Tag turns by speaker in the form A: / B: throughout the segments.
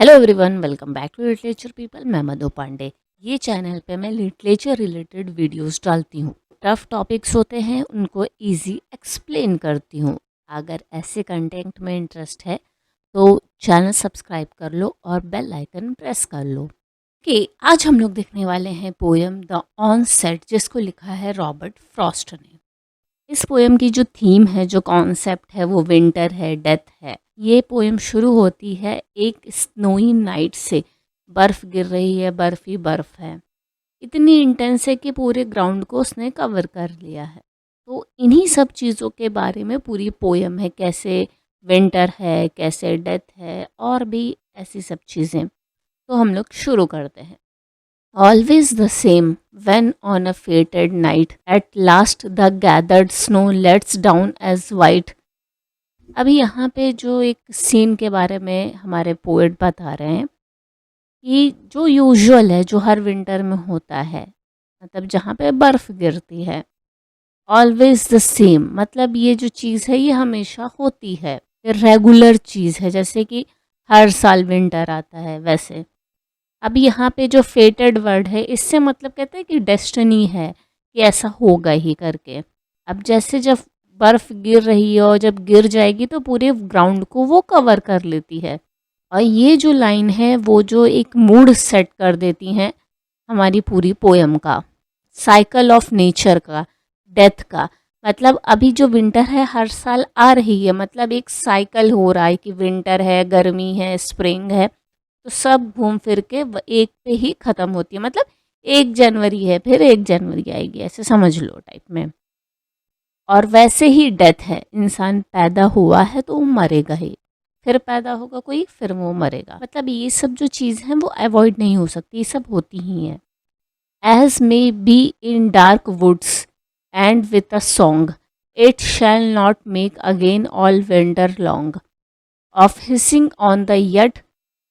A: Hello everyone, welcome back to literature people. मैं मधु पांडे। ये channel पे मैं लिटरेचर रिलेटेड वीडियोस डालती हूँ। टफ टॉपिक्स होते हैं उनको इजी एक्सप्लेन करती हूँ। अगर ऐसे कंटेंट में इंटरेस्ट है तो चैनल सब्सक्राइब कर लो और बेल आइकन प्रेस कर लो। कि आज हम लोग देखने वाले हैं पोएम द ऑनसेट, जिसको लिखा है रॉबर्ट फ्रॉस्ट ने। इस पोएम की जो थीम है, जो कॉन्सेप्ट है, वो विंटर है, डेथ है। ये पोएम शुरू होती है एक स्नोई नाइट से। बर्फ़ गिर रही है, बर्फ़ ही बर्फ़ है। इतनी इंटेंस है कि पूरे ग्राउंड को उसने कवर कर लिया है। तो इन्हीं सब चीज़ों के बारे में पूरी पोएम है। कैसे विंटर है, कैसे डेथ है, और भी ऐसी सब चीज़ें। तो हम लोग शुरू करते हैं। Always the same, when on a fated night, at last the gathered snow lets down as white. अभी यहाँ पे जो एक सीन के बारे में हमारे पोएट बता रहे हैं कि जो यूजुअल है, जो हर विंटर में होता है, मतलब जहाँ पे बर्फ़ गिरती है। ऑलवेज द सेम मतलब ये जो चीज़ है ये हमेशा होती है, रेगुलर चीज़ है, जैसे कि हर साल विंटर आता है वैसे। अब यहाँ पे जो फेटेड वर्ड है, इससे मतलब कहते हैं कि डेस्टिनी है कि ऐसा होगा ही करके। अब जैसे जब बर्फ़ गिर रही है और जब गिर जाएगी तो पूरे ग्राउंड को वो कवर कर लेती है। और ये जो लाइन है वो जो एक मूड सेट कर देती हैं हमारी पूरी पोयम का, साइकिल ऑफ नेचर का, डेथ का। मतलब अभी जो विंटर है हर साल आ रही है, मतलब एक साइकिल हो रहा है कि विंटर है, गर्मी है, स्प्रिंग है, तो सब घूम फिर के एक पे ही ख़त्म होती है। मतलब 1 जनवरी है, फिर 1 जनवरी आएगी, ऐसे समझ लो टाइप में। और वैसे ही डेथ है, इंसान पैदा हुआ है तो वो मरेगा ही, फिर पैदा होगा कोई, फिर वो मरेगा। मतलब ये सब जो चीज़ हैं वो अवॉइड नहीं हो सकती, ये सब होती ही हैं। As may be in dark woods and with a song, it shall not make again all winter long, of hissing on the yet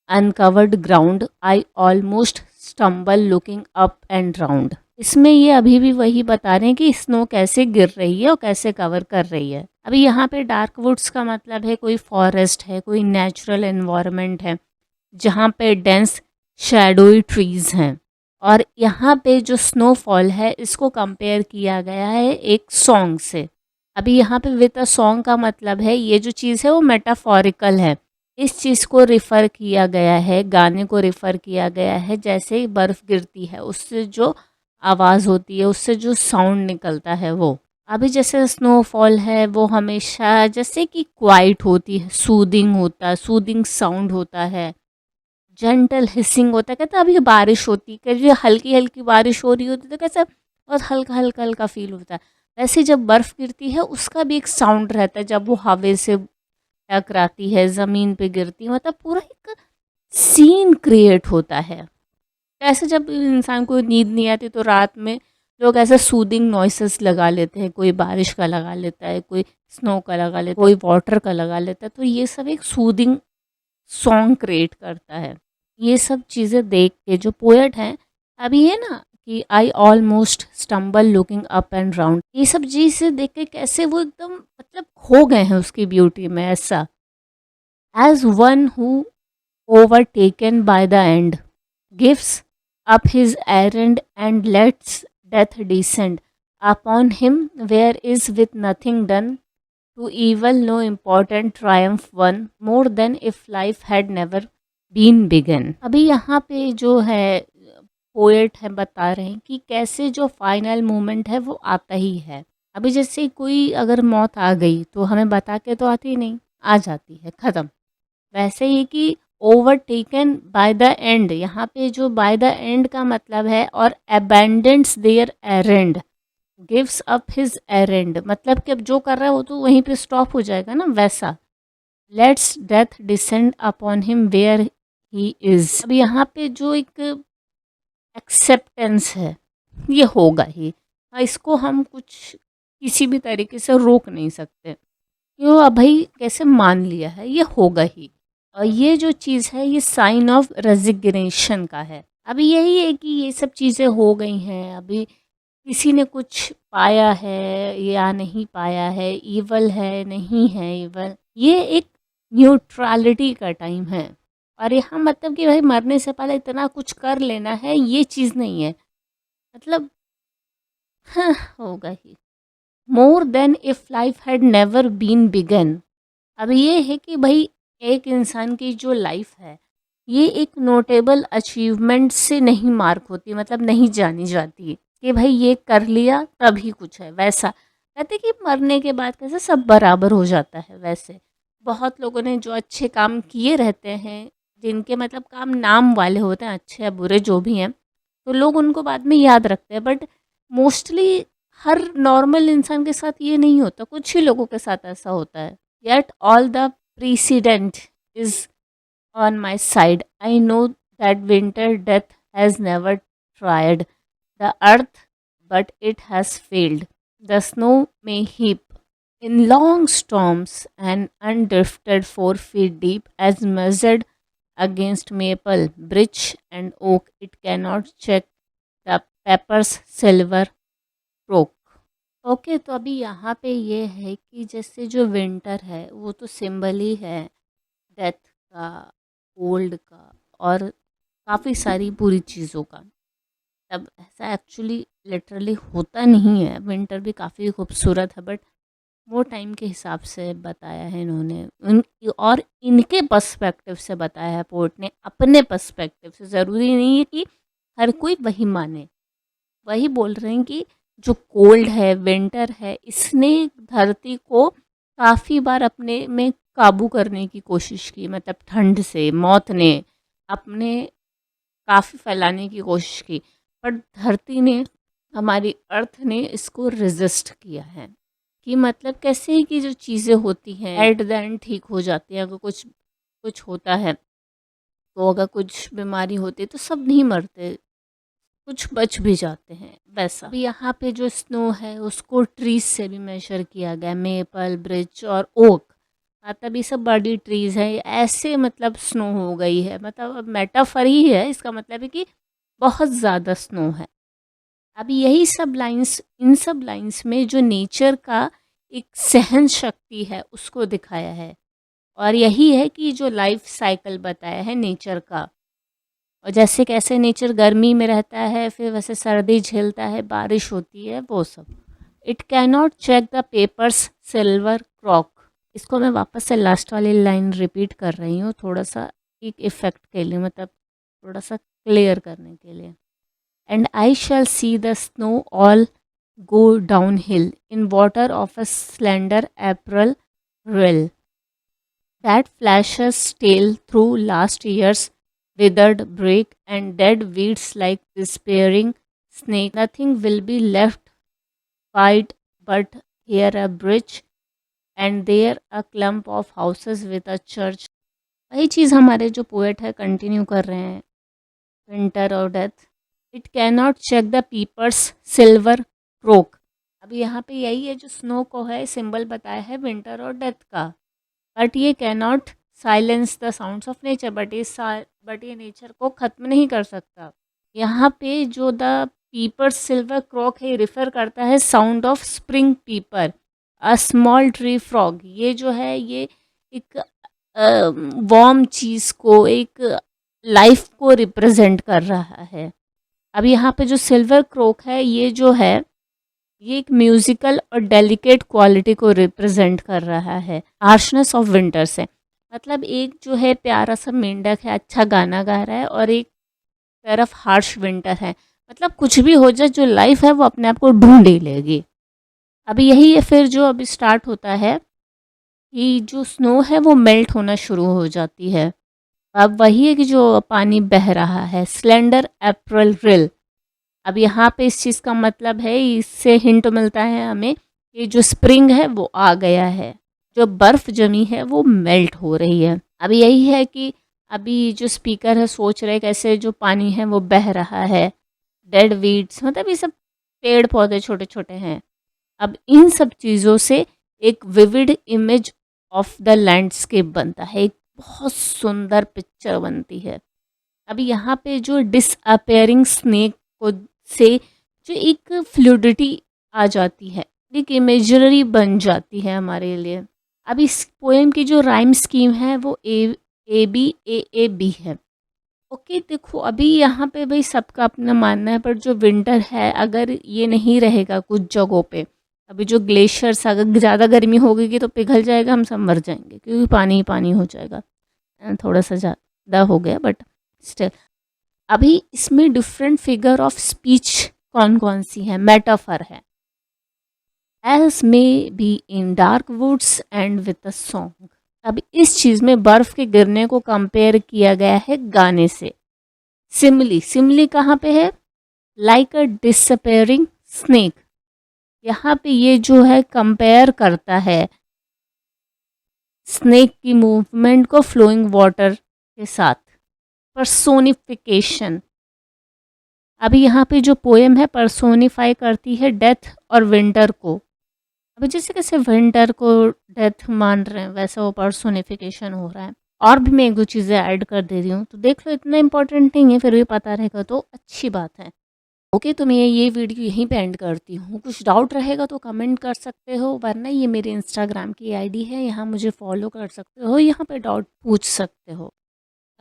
A: uncovered ground I almost stumble looking up and round. इसमें ये अभी भी वही बता रहे हैं कि snow कैसे गिर रही है और कैसे कवर कर रही है। अभी यहाँ पे डार्क वुड्स का मतलब है कोई फॉरेस्ट है, कोई नेचुरल एनवायरनमेंट है जहाँ पे डेंस शैडोई ट्रीज हैं। और यहाँ पे जो स्नोफॉल है इसको कंपेयर किया गया है एक सॉन्ग से। अभी यहाँ पे विद अ सॉन्ग का मतलब है ये जो चीज़ है वो मेटाफोरिकल है। इस चीज़ को रिफ़र किया गया है, गाने को रिफ़र किया गया है, जैसे बर्फ़ गिरती है उससे जो आवाज़ होती है, उससे जो साउंड निकलता है वो। अभी जैसे स्नोफॉल है वो हमेशा जैसे कि क्वाइट होती है, सूदिंग होता है, सूदिंग साउंड होता है, जेंटल हिसिंग होता है। कहते हैं अभी बारिश होती है, कि हल्की हल्की बारिश हो रही होती है तो कैसा बहुत हल्का हल्का हल्का फील होता है। वैसे जब बर्फ़ गिरती है उसका भी एक साउंड रहता है, जब वो हवा से टकराती है, ज़मीन पे गिरती है, मतलब पूरा एक सीन क्रिएट होता है। ऐसे जब इंसान को नींद नहीं आती तो रात में लोग ऐसे सूदिंग नॉइसेस लगा लेते हैं, कोई बारिश का लगा लेता है, कोई स्नो का लगा लेता है, कोई वाटर का लगा लेता है, तो ये सब एक सूदिंग सॉन्ग क्रिएट करता है। ये सब चीज़ें देख के जो पोएट हैं, अभी है ना कि आई almost stumble looking up and round, ये सब चीज़ें देख के कैसे वो एकदम मतलब खो गए हैं उसकी ब्यूटी में ऐसा। As one who overtaken by the end, gives up his errand and lets death descend upon him, where is with nothing done, to evil no important triumph won, more than if life had never been begun। अभी यहाँ पे जो है poet है बता रहे हैं कि कैसे जो फाइनल मोमेंट है वो आता ही है। अभी जैसे कोई अगर मौत आ गई तो हमें बता के तो आती नहीं, आ जाती है, ख़त्म। वैसे ही कि ओवरटेकन बाय द एंड, यहाँ पे जो बाय द एंड का मतलब है, और abundance there errand, gives up his errand, मतलब कि अब जो कर रहा है वो तो वहीं पे स्टॉप हो जाएगा ना, वैसा। Let's death descend upon him where he is. अब यहाँ पे जो एक एक्सेप्टेंस है ये होगा ही। इसको हम कुछ किसी भी तरीके से रोक नहीं सकते, क्यों, अब भाई कैसे मान लिया है, ये होगा ही। और ये जो चीज़ है ये साइन ऑफ रेजिग्नेशन का है। अभी यही है कि ये सब चीज़ें हो गई हैं, अभी किसी ने कुछ पाया है या नहीं पाया है, ईवल है नहीं है ईवल, ये एक न्यूट्रलिटी का टाइम है। और यहाँ मतलब कि भाई मरने से पहले इतना कुछ कर लेना है, ये चीज़ नहीं है। मतलब हाँ, होगा ही। More than if life had never been begun. अब ये है कि भाई एक इंसान की जो लाइफ है, ये एक नोटेबल अचीवमेंट से नहीं मार्क होती, मतलब नहीं जानी जाती कि भाई ये कर लिया तभी कुछ है। वैसा कहते कि मरने के बाद कैसे सब बराबर हो जाता है, वैसे बहुत लोगों ने जो अच्छे काम किए रहते हैं, जिनके मतलब काम नाम वाले होते हैं, अच्छे या बुरे जो भी हैं, तो लोग उनको बाद में याद रखते हैं। बट मोस्टली हर नॉर्मल इंसान के साथ ये नहीं होता, कुछ ही लोगों के साथ ऐसा होता है। Yet all the precedent is on my side. I know that winter death has never tried the earth, but it has failed. The snow may heap in long storms and undrifted 4 feet deep, as measured against maple, birch, and oak. It cannot check the pepper's silver stroke. Okay, तो अभी यहाँ पे ये है कि जैसे जो winter है वो तो सिंबल ही है डेथ का, कोल्ड का, और काफ़ी सारी बुरी चीज़ों का। तब ऐसा एक्चुअली लिटरली होता नहीं है, विंटर भी काफ़ी खूबसूरत है, बट वो टाइम के हिसाब से बताया है इन्होंने, उन और इनके पर्सपेक्टिव से बताया है पोर्ट ने, अपने पर्सपेक्टिव से। ज़रूरी नहीं है कि हर कोई वही माने। वही बोल रहे हैं कि जो कोल्ड है, विंटर है, इसने धरती को काफ़ी बार अपने में काबू करने की कोशिश की, मतलब ठंड से मौत ने अपने काफ़ी फैलाने की कोशिश की, पर धरती ने, हमारी अर्थ ने इसको रेजिस्ट किया है। कि मतलब कैसे है कि जो चीज़ें होती हैं एट द एंड ठीक हो जाती हैं। अगर कुछ कुछ होता है, तो अगर कुछ बीमारी होती है तो सब नहीं मरते, कुछ बच भी जाते हैं, वैसा। अभी यहाँ पे जो स्नो है उसको ट्रीज से भी मेजर किया गया, मेपल, ब्रिच और ओक, मतलब ये सब बड़ी ट्रीज है, ऐसे मतलब स्नो हो गई है। मतलब अब मेटाफर ही है, इसका मतलब है कि बहुत ज़्यादा स्नो है। अब यही सब लाइंस, इन सब लाइंस में जो नेचर का एक सहन शक्ति है उसको दिखाया है, और यही है कि जो लाइफ साइकिल बताया है नेचर का। और जैसे कैसे नेचर गर्मी में रहता है, फिर वैसे सर्दी झेलता है, बारिश होती है, वो सब। It cannot check the papers silver croak. इसको मैं वापस से लास्ट वाली लाइन रिपीट कर रही हूँ, थोड़ा सा एक इफ़ेक्ट के लिए, मतलब थोड़ा सा क्लियर करने के लिए। And I shall see the snow all go downhill in water of a slender April rill that flashes tail through last year's withered brake and dead weeds like despairing snake. Nothing will be left wide but here a bridge and there a clump of houses with a church. वही चीज़ हमारे जो poet है continue कर रहे हैं, winter और death. It cannot check the peepers silver croak. अब यहाँ पे यही है जो स्नो को है सिंबल बताया है विंटर और डेथ का, बट ये cannot silence the sounds of nature, but ये नेचर को ख़त्म नहीं कर सकता। यहाँ पे जो द पीपर सिल्वर क्रॉक है, रिफ़र करता है साउंड ऑफ स्प्रिंग पीपर, अ स्मॉल ट्री फ्रॉग। ये जो है ये एक वार्म चीज़ को, एक लाइफ को रिप्रेजेंट कर रहा है। अब यहाँ पे जो सिल्वर क्रोक है, ये जो है ये एक म्यूजिकल और डेलिकेट क्वालिटी को रिप्रेजेंट कर रहा है, हार्शनेस ऑफ विंटर से। मतलब एक जो है प्यारा सा मेंढक है, अच्छा गाना गा रहा है, और एक तरफ हार्श विंटर है। मतलब कुछ भी हो जाए, जो लाइफ है वो अपने आप को ढूंढ ही लेगी। अब यही है फिर जो अभी स्टार्ट होता है कि जो स्नो है वो मेल्ट होना शुरू हो जाती है। अब वही है कि जो पानी बह रहा है, स्लेंडर अप्रैल रिल। अब यहाँ पे इस चीज़ का मतलब है, इससे हिंट मिलता है हमें कि जो स्प्रिंग है वो आ गया है, जो बर्फ़ जमी है वो मेल्ट हो रही है। अब यही है कि अभी जो स्पीकर है सोच रहे कैसे जो पानी है वो बह रहा है, डेड वीड्स, मतलब ये सब पेड़ पौधे छोटे छोटे हैं। अब इन सब चीज़ों से एक vivid image of the landscape बनता है, एक बहुत सुंदर पिक्चर बनती है। अभी यहाँ पे जो डिसअपेयरिंग स्नेक को से जो एक फ्लूडिटी आ जाती है, एक इमेजरी बन जाती है हमारे लिए। अब इस पोएम की जो राइम स्कीम है वो ABAAB है। ओके, देखो अभी यहाँ पे भाई सबका अपना मानना है, पर जो विंटर है अगर ये नहीं रहेगा कुछ जगहों पे, अभी जो ग्लेशियर्स अगर ज़्यादा गर्मी होगी तो पिघल जाएगा, हम सब मर जाएंगे क्योंकि पानी ही पानी हो जाएगा। थोड़ा सा ज़्यादा हो गया बट स्टिल। अभी इसमें डिफरेंट फिगर ऑफ स्पीच कौन कौन सी है, मेटाफर है। As may be in dark woods and with a song. अब इस चीज़ में बर्फ़ के गिरने को कंपेयर किया गया है गाने से। सिमली, सिमली कहाँ पे है, लाइक अ डिसअपेयरिंग स्नेक। यहाँ पे ये जो है कंपेयर करता है स्नेक की मूवमेंट को फ्लोइंग वाटर के साथ। पर्सोनिफिकेशन, अभी यहाँ पे जो पोएम है पर्सोनिफाई करती है डेथ और विंटर को। अभी जैसे कैसे विंटर को डेथ मान रहे हैं वैसा वो पर्सोनिफिकेशन हो रहा है। और भी मैं एक दो चीज़ें ऐड कर दे रही हूँ, तो देख लो इतना इंपॉर्टेंट नहीं है, फिर भी पता रहेगा तो अच्छी बात है। ओके, तो मैं ये वीडियो यहीं पे एंड करती हूँ। कुछ डाउट रहेगा तो कमेंट कर सकते हो, वरना ये मेरे इंस्टाग्राम की आईडी है, यहाँ मुझे फॉलो कर सकते हो, यहाँ पे डाउट पूछ सकते हो।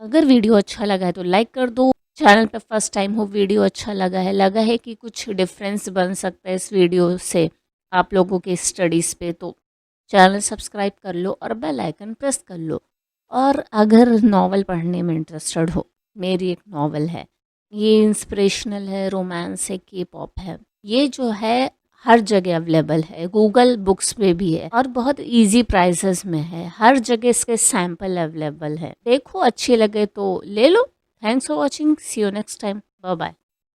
A: अगर वीडियो अच्छा लगा है तो लाइक कर दो। चैनल पे फर्स्ट टाइम हो, वीडियो अच्छा लगा है कि कुछ डिफरेंस बन सकता है इस वीडियो से आप लोगों के स्टडीज़ पे, तो चैनल सब्सक्राइब कर लो और बेल आइकन प्रेस कर लो। और अगर नावल पढ़ने में इंटरेस्टेड हो, मेरी एक नावल है, ये इंस्पिरेशनल है, रोमांस है, के पॉप है। ये जो है हर जगह अवेलेबल है, गूगल बुक्स पे भी है और बहुत इजी प्राइसेस में है। हर जगह इसके सैंपल अवेलेबल है। देखो अच्छे लगे तो ले लो। Thanks for watching, see you next time, bye bye.